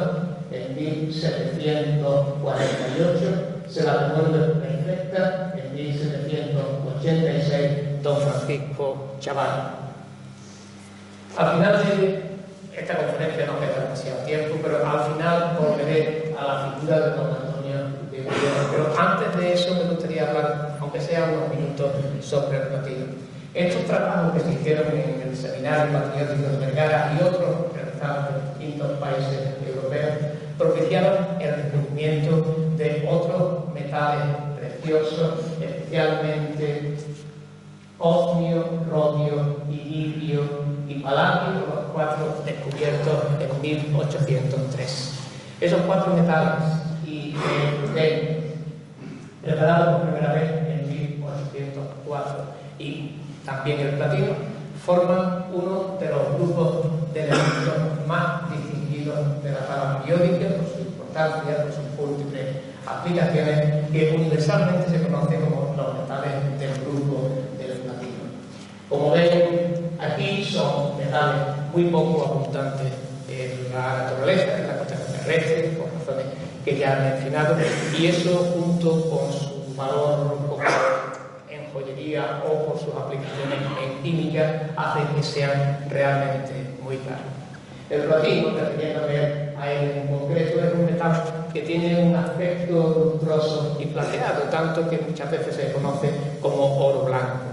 en 1748, se la devuelve perfecta en 1786 don Francisco Chaval. Al final de esta conferencia no queda demasiado tiempo, pero al final volveré a la figura de don Antonio de Ulloa. Pero antes de eso me gustaría hablar, aunque sea unos minutos, sobre el platino. Estos trabajos que se hicieron en el Seminario Patriótico de Vergara y otros realizados en distintos países europeos propiciaron el descubrimiento de otros metales preciosos, especialmente osmio, rodio, iridio y paladio, los cuatro descubiertos en 1803. Esos cuatro metales y el preparado por primera vez en 1804, y también el platino, forman uno de los grupos de elementos más distinguidos de la tabla periódica por su importancia, por sus múltiples aplicaciones, que universalmente se conocen como los metales del grupo del platino. Como ven, aquí son metales muy poco abundantes en la naturaleza, en la constelación terrestre, por razones que ya he mencionado, y eso, junto con su valor en joyería o por sus aplicaciones en química, hace que sean realmente muy caros. El platino, refiriéndome a él en concreto, es un metal que tiene un aspecto lustroso y plateado, tanto que muchas veces se conoce como oro blanco.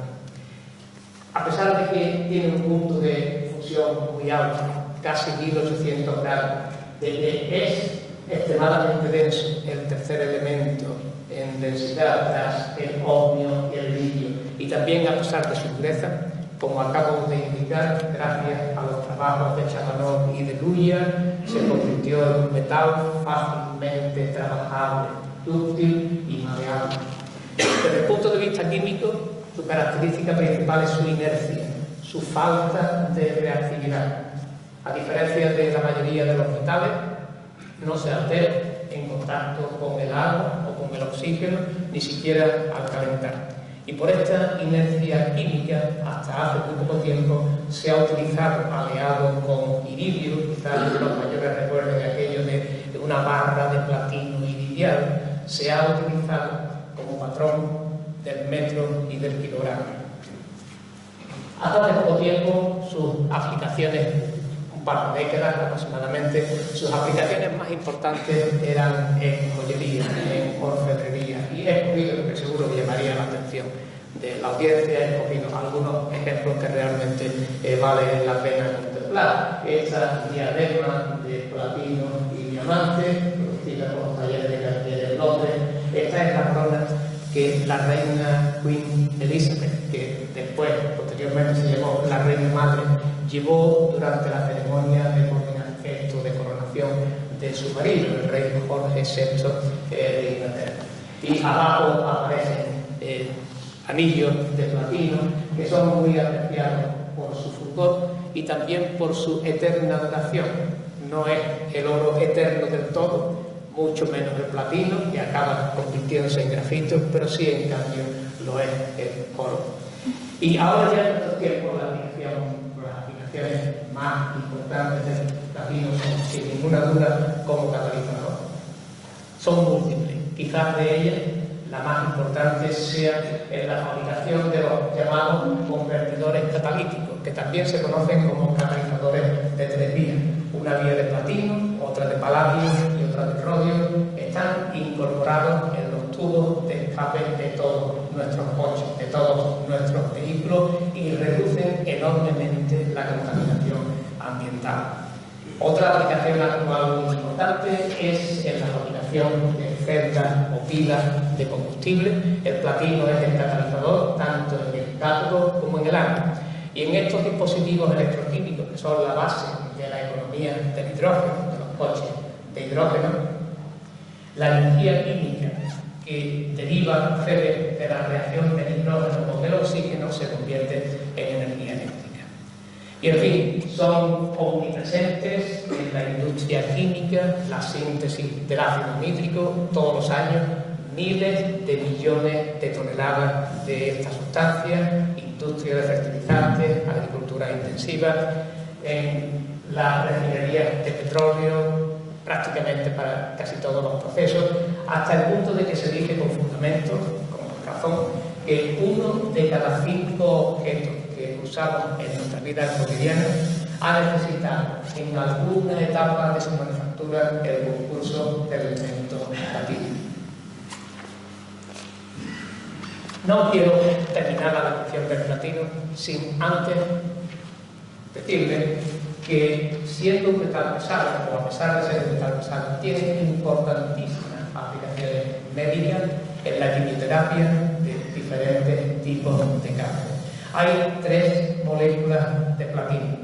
A pesar de que tiene un punto de fusión muy alto, casi 1800 grados, de que es extremadamente denso, el tercer elemento en densidad tras el osmio y el iridio, y también a pesar de su dureza, como acabo de indicar, gracias a los trabajos de Charbonneau y de Luyer, se convirtió en un metal fácilmente trabajable, dúctil y maleable. Desde el punto de vista químico, su característica principal es su inercia, su falta de reactividad. A diferencia de la mayoría de los metales, no se altera en contacto con el agua o con el oxígeno, ni siquiera al calentar. Y por esta inercia química, hasta hace muy poco tiempo, se ha utilizado aleado con iridio, quizás los mayores recuerden aquello de una barra de platino iridiado, se ha utilizado como patrón del metro y del kilogramo. Hasta hace poco tiempo, sus aplicaciones, un par de décadas aproximadamente, sus aplicaciones más importantes eran en joyería, en orfebrería, y he escogido lo que seguro que llamaría la atención de la audiencia, he escogido algunos ejemplos que realmente vale la pena contemplar. Esta diadema de platino y diamante, producida por los talleres de Cartier en Londres. Esta es la corona que la reina Queen Elizabeth, que después, posteriormente se llamó la reina madre, llevó durante la ceremonia de coronación de su marido, el rey Jorge VI de Inglaterra. Y abajo aparecen anillos de platino que son muy apreciados por su fulgor y también por su eterna duración. No es el oro eterno del todo, mucho menos el platino, que acaba convirtiéndose en grafito, pero sí, en cambio, lo es el oro. Y ahora ya en nuestros tiempos las aplicaciones más importantes del platino son, sin ninguna duda, como catalizador. Son múltiples. Quizás de ellas la más importante sea en la fabricación de los llamados convertidores catalíticos, que también se conocen como catalizadores de 3 vías. Una vía de platino, otra de paladio y otra de rodio, están incorporados en los tubos de escape de todos nuestros coches, de todos nuestros vehículos, y reducen enormemente la contaminación ambiental. Otra aplicación actual muy importante es en la fabricación de celdas o pilas de combustible. El platino es el catalizador tanto en el cátodo como en el ánodo. Y en estos dispositivos electroquímicos, que son la base de la economía del hidrógeno, de los coches de hidrógeno, la energía química que deriva de la reacción del hidrógeno con el oxígeno se convierte en energía eléctrica. Y en fin, son omnipresentes en la industria química, la síntesis del ácido nítrico, todos los años miles de millones de toneladas de esta sustancia, industria de fertilizantes, agricultura intensiva, en las refinerías de petróleo, prácticamente para casi todos los procesos, hasta el punto de que se dice con fundamento, con razón, que 1 de cada 5 objetos que usamos en nuestra vida cotidiana ha necesitado en alguna etapa de su manufactura el concurso del elemento platino. No quiero terminar la descripción del platino sin antes decirle que, siendo un metal pesado, o a pesar de ser un metal pesado, tiene importantísimas aplicaciones médicas en la quimioterapia de diferentes tipos de cáncer. Hay 3 moléculas de platino,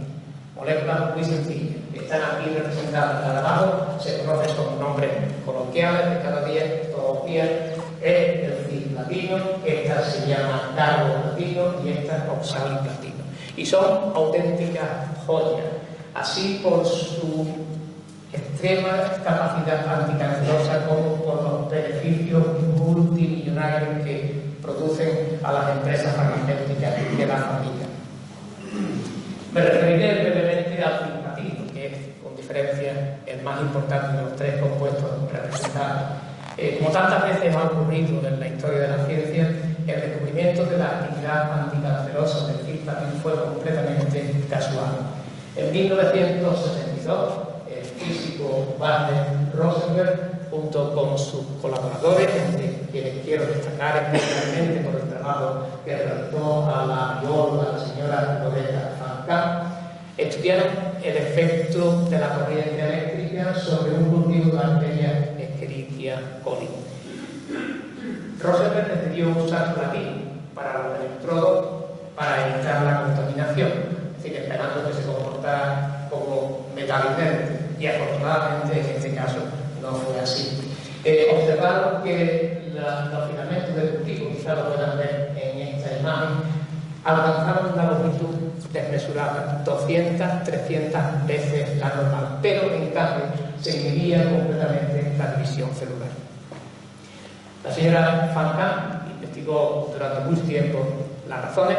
moléculas muy sencillas, que están aquí representadas al abajo, se conocen como nombres coloquiales de cada día, todos los días. Es el cisplatino, esta se llama carboplatino y esta es oxaliplatino. Y son auténticas joyas, así por su extrema capacidad anticancerosa como por los beneficios multimillonarios que producen a las empresas farmacéuticas que las fabrican. Me referiré brevemente al cisplatino, que es, con diferencia, el más importante de los 3 compuestos representados. Como tantas veces ha ocurrido en la historia de la ciencia, el descubrimiento de la actividad anticancerosa del cisplatino fue completamente casual. En 1962, el físico Werner Rosenberg, junto con sus colaboradores, entre quienes quiero destacar especialmente por el trabajo que realizó a la bióloga, la señora Loretta Van Kamp, estudiaron el efecto de la corriente eléctrica sobre un cultivo de bacterias Escherichia coli. Rosenberg decidió usar platino para los electrodos para evitar la contaminación, es decir, esperando que se comportara como metal inerte, y afortunadamente en este caso no fue así. Observaron que los filamentos del cultivo, quizás lo puedan ver en esta imagen, alcanzaron una longitud desmesurada, 200, 300 veces la normal, pero en cambio se inhibía completamente la división celular. La señora Van Kamp investigó durante mucho tiempo las razones,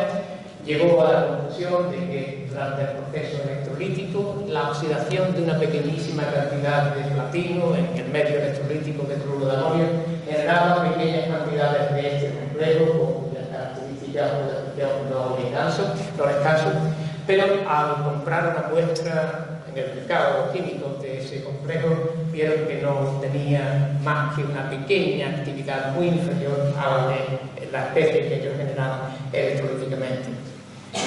llegó a la conclusión de que durante el proceso electrolítico la oxidación de una pequeñísima cantidad de platino en el medio electrolítico de cloruro de amonio generaba pequeñas cantidades de este complejo, cuyas características no les canso, pero al comprar una muestra en el mercado químico de ese complejo, vieron que no tenía más que una pequeña actividad muy inferior a la de la especie que ellos generaban electrolíticamente.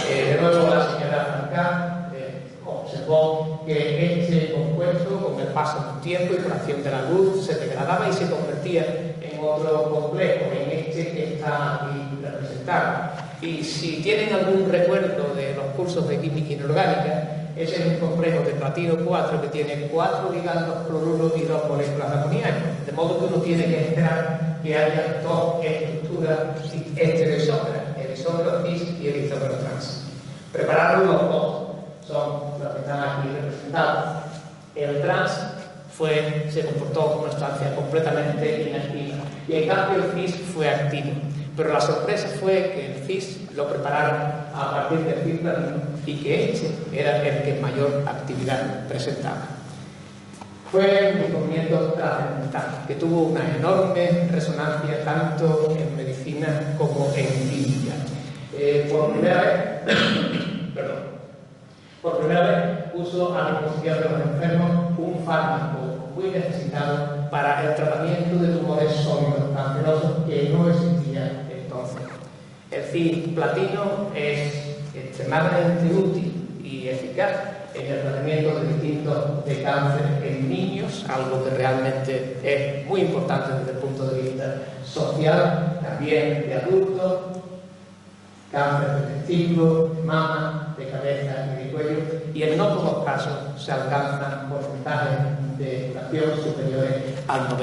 De nuevo, la señora Van Kamp observó que este compuesto, con el paso del tiempo y por acción de la luz, se degradaba y se convertía en otro complejo, en este que está aquí representado. Y si tienen algún recuerdo de los cursos de química inorgánica, ese es un complejo de platino 4 que tiene 4 ligandos cloruro y 2 moléculas de amoníaco, de modo que uno tiene que esperar que haya 2 estructuras estereosómeras, el isómero cis y el isómero trans. Prepararon los 2, son los que están aquí representados. El trans se comportó como una sustancia completamente inactiva y en cambio el cis fue activo. Pero la sorpresa fue que el cis lo prepararon a partir del Cid Platino y que este era el que mayor actividad presentaba. Fue un descubrimiento trascendental que tuvo una enorme resonancia tanto en medicina como en química. Por primera vez puso a disposición de los enfermos un fármaco muy necesitado para el tratamiento de tumores sólidos cancerosos que no existía entonces. El Cid Platino es extremadamente útil y eficaz en el tratamiento de distintos de cáncer en niños, algo que realmente es muy importante desde el punto de vista social, también de adultos, cáncer de testículo, de mama, de cabeza y de cuello, y en no pocos casos se alcanzan porcentajes de curación superiores al 90%.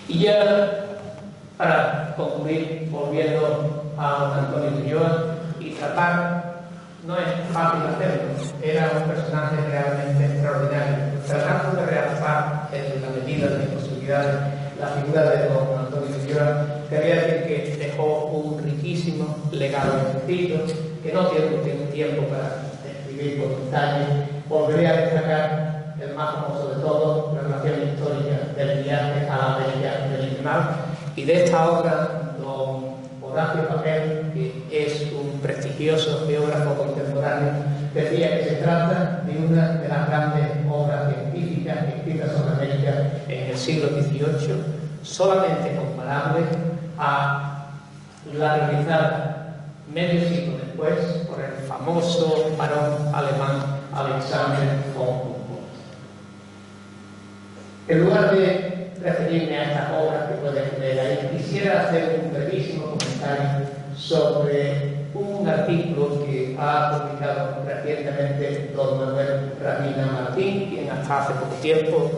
Y ya para concluir, volviendo a don Antonio de Ulloa y tratar, no es fácil hacerlo, era un personaje realmente extraordinario. Tratando de realzar en la medida de mis posibilidades la figura de don Antonio de Ulloa, quería decir que dejó un riquísimo legado escrito, que no tiene tiempo para describir por detalle. Volveré a destacar el más famoso de todos, la relación histórica del viaje a la América Meridional, y de esta obra, don Horacio Pagel, que es un prestigioso biógrafo contemporáneo, decía que se trata de una de las grandes obras científicas escritas sobre América en el siglo XVIII, solamente comparable a la realizada medio siglo después por el famoso varón alemán Alexander von Humboldt. En lugar de referirme a estas obras que pueden leer ahí, quisiera hacer un brevísimo comentario sobre un artículo que ha publicado recientemente don Manuel Ramina Martín, quien hasta hace poco tiempo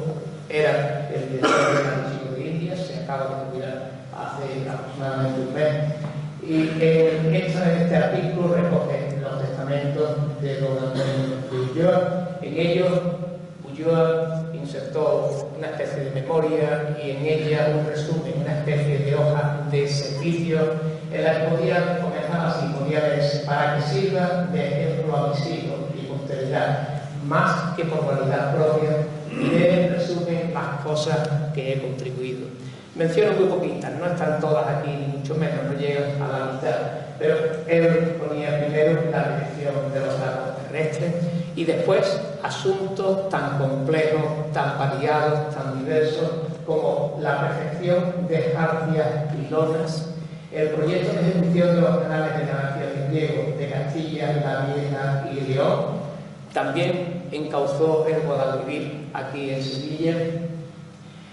era el director del Archivo de Indias, se acaba de jubilar hace aproximadamente un mes, y en este artículo recoge los testamentos de don Antonio de Ulloa. En ellos, Ulloa insertó una especie de memoria y en ella un resumen, una especie de hoja de servicio en la que podía comenzar así, podía leerse: para que sirva de ejemplo a mis hijos y posteridad, más que por vanidad propia, diré en resumen las cosas que he contribuido. Menciono muy poquitas, no están todas aquí, ni mucho menos, no llegan a la mitad, pero él ponía primero la dirección de los lagos terrestres y después asuntos tan complejos, tan variados, tan diversos como la perfección de jarcias y lonas, el proyecto de ejecución de los canales de navegación griego de Castilla, La Vieja y León. También encauzó el Guadalquivir aquí en Sevilla,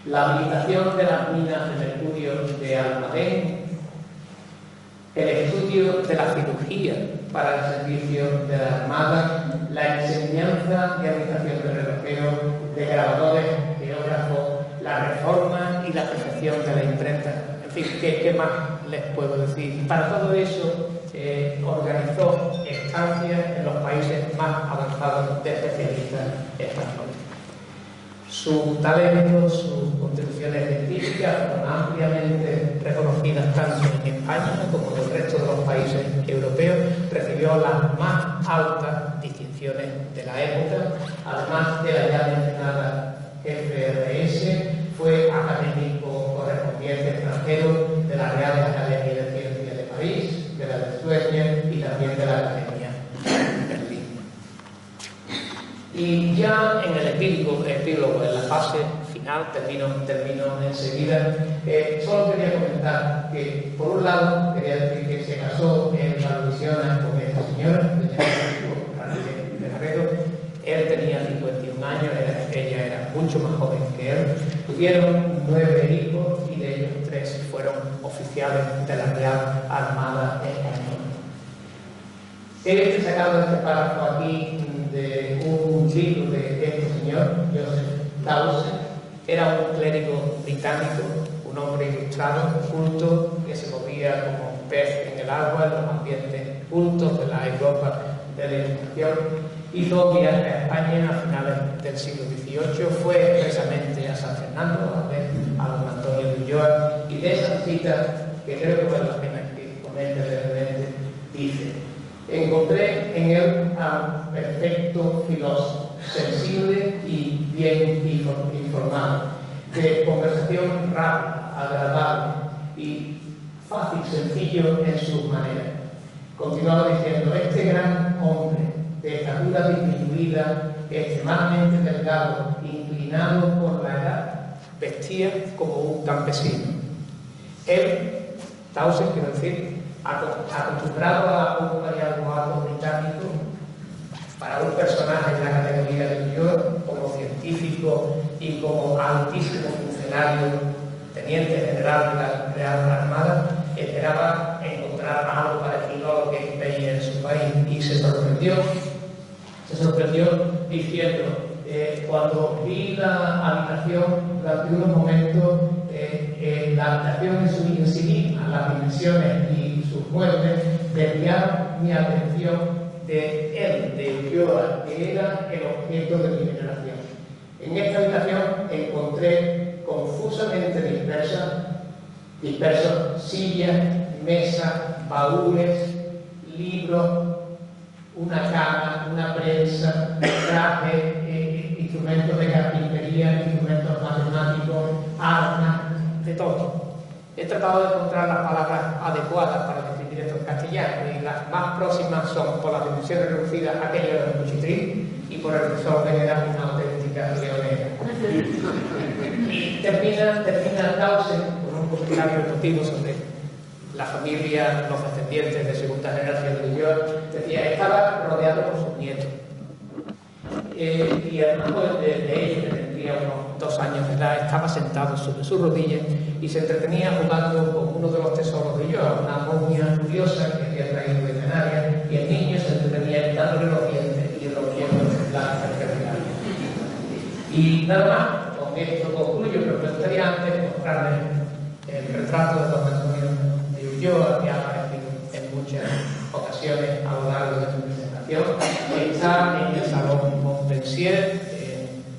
la habilitación de las minas de mercurio de Almadén, el estudio de la cirugía para el servicio de la Armada, la enseñanza y habilitación de relojeros, de grabadores, geógrafos, la reforma y la perfección de la imprenta. En fin, ¿qué más les puedo decir? Para todo eso organizó estancias en los países más avanzados de especialistas españoles. Su talento, sus contribuciones científicas fueron ampliamente reconocidas tanto en España como en el resto de los países europeos. Recibió las más altas distinciones de la época, además de la ya mencionada FRS, fue académico correspondiente extranjero de la Real Academia de Ciencias de París, de la de Suecia y también de la Academia de Berlín. Y ya en el epílogo, en la fase final, termino enseguida, solo quería comentar que, por un lado, quería decir que se casó en Valdiviana con esta señora, de Navedo. Él tenía 51 años, ella era mucho más joven que él. Tuvieron 9 hijos y de ellos 3 fueron oficiales de la Real Armada Española. He sacado este párrafo aquí de un libro de este señor, Joseph Dawson. Era un clérigo británico, un hombre ilustrado, culto, que se movía como un pez en el agua en los ambientes cultos de la Europa de la Ilustración. Hizo un viaje a España a finales del siglo XVIII, fue expresamente a San Fernando a ver a don Antonio de Ulloa, y de esa visita, que creo que vale la pena que comente brevemente, Dice: encontré en él a perfecto filósofo, sensible y bien informado, de conversación rápida, agradable y fácil, sencillo en sus maneras. Continuaba diciendo: este gran hombre, de estatura disminuida, extremadamente delgado, inclinado por la edad, vestía como un campesino. Él, Townsend, quiero decir, acostumbrado a un variado algo británico, para un personaje en la categoría de New York, como científico y como altísimo funcionario, teniente general de la Real Armada, esperaba encontrar algo parecido a lo que veía en su país, y se sorprendió diciendo: cuando vi la habitación durante unos momentos, la habitación en sí misma, las dimensiones y sus muebles desviaron mi atención de él, de Ulloa, que era el objeto de mi veneración. En esta habitación encontré confusamente dispersos sillas, mesas, baúles, libros, una cama, una prensa, trajes, instrumentos de carpintería, instrumentos matemáticos, armas, de todo. He tratado de encontrar las palabras adecuadas para describir esto en castellano, y las más próximas son: por las dimensiones reducidas, aquello era un cuchitril, y por el desorden era una auténtica leonera. Y termina Townsend con un comentario emotivo sobre la familia, los descendientes de segunda generación de New York. Decía: estaba rodeado por sus nietos. Y hermano de ellos, que tendría unos 2 años de edad, estaba sentado sobre sus rodillas y se entretenía jugando con uno de los tesoros de Ulloa, una momia curiosa que había traído de Canarias, y el niño se entretenía dándole los dientes y rompiendo la cervical. Y nada más, con esto concluyo, pero me gustaría antes mostrarles el retrato de don Antonio de Ulloa, que ha aparecido en muchas ocasiones a lo largo de su presentación. Está en el Salón Montpensier,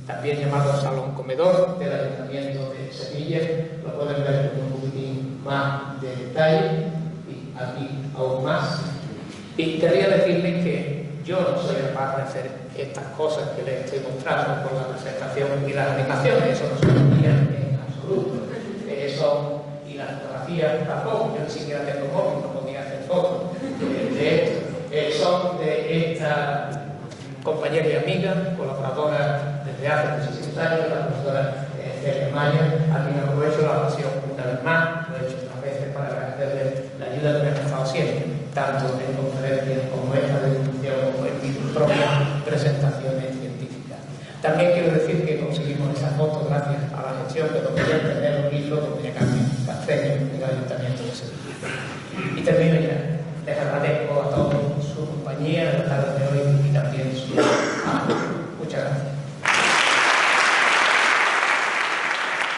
también llamado Salón Comedor del Ayuntamiento de Sevilla. Lo pueden ver con un poquitín más de detalle, y aquí aún más. Y quería decirles que yo no soy capaz de hacer estas cosas que les estoy mostrando con la presentación y las animaciones. Eso no se podía en absoluto. Y las fotografías tampoco. Yo ni siquiera tengo móvil, no podía hacer fotos de esto. Son de esta compañera y amiga, colaboradora desde hace muchísimos años, la profesora Celia Maya, a quien aprovecho la ocasión una vez más, lo he hecho otras veces, para agradecerle la ayuda que me ha prestado siempre, tanto en conferencias como esta de discusión o en mis propias presentaciones científicas. También quiero